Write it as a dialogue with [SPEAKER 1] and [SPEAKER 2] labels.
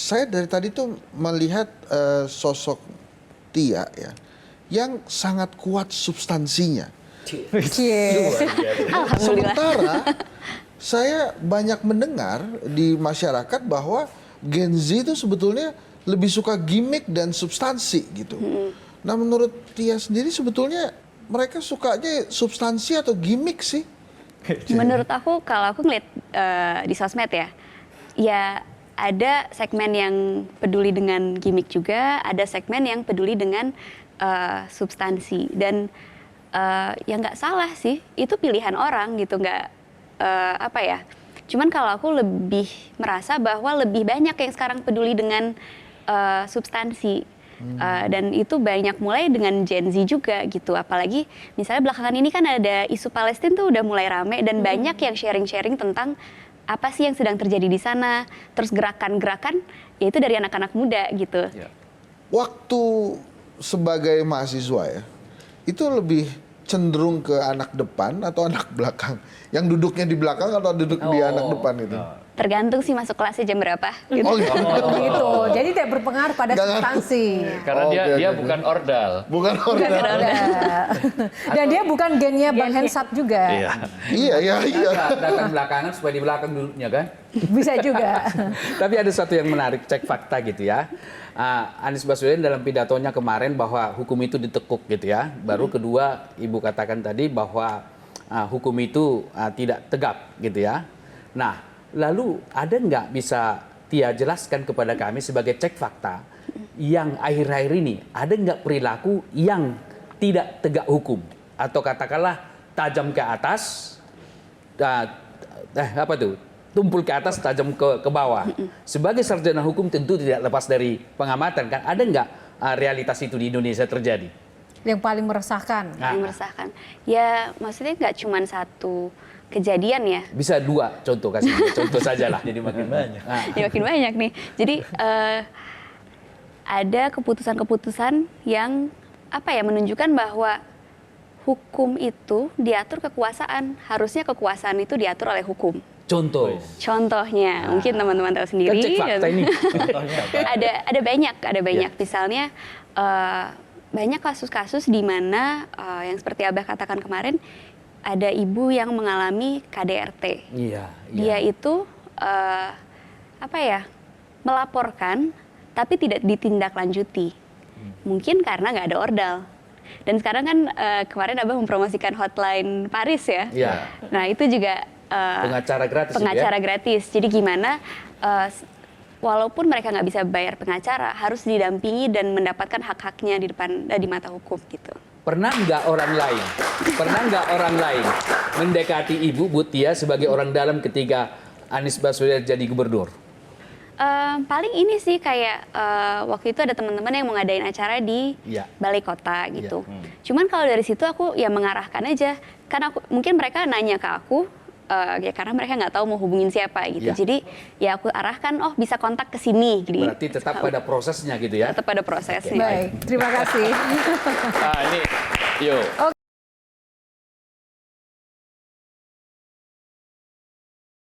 [SPEAKER 1] saya dari tadi tuh melihat sosok Tia ya, yang sangat kuat substansinya. Sementara saya banyak mendengar di masyarakat bahwa Gen Z itu sebetulnya lebih suka gimmick dan substansi gitu. Nah menurut Tia sendiri sebetulnya mereka sukanya substansi atau gimmick sih?
[SPEAKER 2] Menurut aku, kalau aku ngeliat di sosmed ya ada segmen yang peduli dengan gimmick juga, ada segmen yang peduli dengan substansi. Dan ya nggak salah sih, itu pilihan orang gitu, nggak apa ya. Cuman kalau aku lebih merasa bahwa lebih banyak yang sekarang peduli dengan substansi. Dan itu banyak mulai dengan Gen Z juga gitu. Apalagi misalnya belakangan ini kan ada isu Palestina tuh udah mulai rame dan banyak yang sharing-sharing tentang apa sih yang sedang terjadi di sana. Terus gerakan-gerakan yaitu dari anak-anak muda gitu.
[SPEAKER 1] Waktu sebagai mahasiswa ya, itu lebih cenderung ke anak depan atau anak belakang? Yang duduknya di belakang atau duduk di anak depan itu?
[SPEAKER 2] Tergantung sih masuk kelasnya jam berapa. Gitu.
[SPEAKER 1] Oh gitu.
[SPEAKER 3] Gitu. Jadi tidak berpengaruh pada substansi.
[SPEAKER 4] Karena dia bukan ordal.
[SPEAKER 1] Bukan ordal.
[SPEAKER 3] Dan dia bukan gennya Bang Hensat juga.
[SPEAKER 1] Iya.
[SPEAKER 5] Datang belakangan supaya di belakang duduknya kan?
[SPEAKER 3] Bisa juga.
[SPEAKER 5] Tapi ada satu yang menarik, cek fakta gitu ya. Anies Baswedan dalam pidatonya kemarin bahwa hukum itu ditekuk gitu ya. Baru kedua Ibu katakan tadi bahwa hukum itu tidak tegap gitu ya. Nah, lalu ada nggak bisa Tia jelaskan kepada kami sebagai cek fakta yang akhir-akhir ini ada nggak perilaku yang tidak tegak hukum atau katakanlah tajam ke atas, apa tuh? Tumpul ke atas, tajam ke bawah. Sebagai sarjana hukum tentu tidak lepas dari pengamatan kan. Ada nggak realitas itu di Indonesia terjadi?
[SPEAKER 3] Yang paling meresahkan.
[SPEAKER 2] Yang meresahkan. Ya maksudnya nggak cuma satu kejadian ya.
[SPEAKER 5] Bisa dua contoh, kasih contoh saja lah.
[SPEAKER 4] Jadi makin banyak.
[SPEAKER 2] Ya makin banyak nih. Jadi ada keputusan-keputusan yang apa ya menunjukkan bahwa hukum itu diatur kekuasaan. Harusnya kekuasaan itu diatur oleh hukum.
[SPEAKER 5] Contoh.
[SPEAKER 2] Contohnya, mungkin teman-teman tahu sendiri.
[SPEAKER 5] Kan cek fakta ini.
[SPEAKER 2] ada banyak. Misalnya banyak kasus-kasus di mana yang seperti Abah katakan kemarin, ada ibu yang mengalami KDRT.
[SPEAKER 5] Iya.
[SPEAKER 2] Dia itu melaporkan, tapi tidak ditindaklanjuti. Mungkin karena nggak ada ordal. Dan sekarang kan kemarin Abah mempromosikan hotline Paris ya.
[SPEAKER 5] Iya.
[SPEAKER 2] Nah itu juga
[SPEAKER 5] Pengacara gratis.
[SPEAKER 2] pengacara gratis. Jadi gimana walaupun mereka nggak bisa bayar pengacara, harus didampingi dan mendapatkan hak-haknya di mata hukum gitu.
[SPEAKER 5] Pernah nggak orang lain mendekati Ibu Tia sebagai orang dalam ketika Anies Baswedan jadi gubernur?
[SPEAKER 2] Paling ini sih kayak waktu itu ada teman-teman yang mau ngadain acara di balai kota gitu. Cuman kalau dari situ aku ya mengarahkan aja, karena mungkin mereka nanya ke aku. Ya karena mereka nggak tahu mau hubungin siapa gitu. Jadi ya aku arahkan, bisa kontak ke sini.
[SPEAKER 5] Berarti tetap pada prosesnya gitu ya?
[SPEAKER 2] Tetap pada prosesnya.
[SPEAKER 3] Baik, terima kasih.
[SPEAKER 4] Ini, yuk.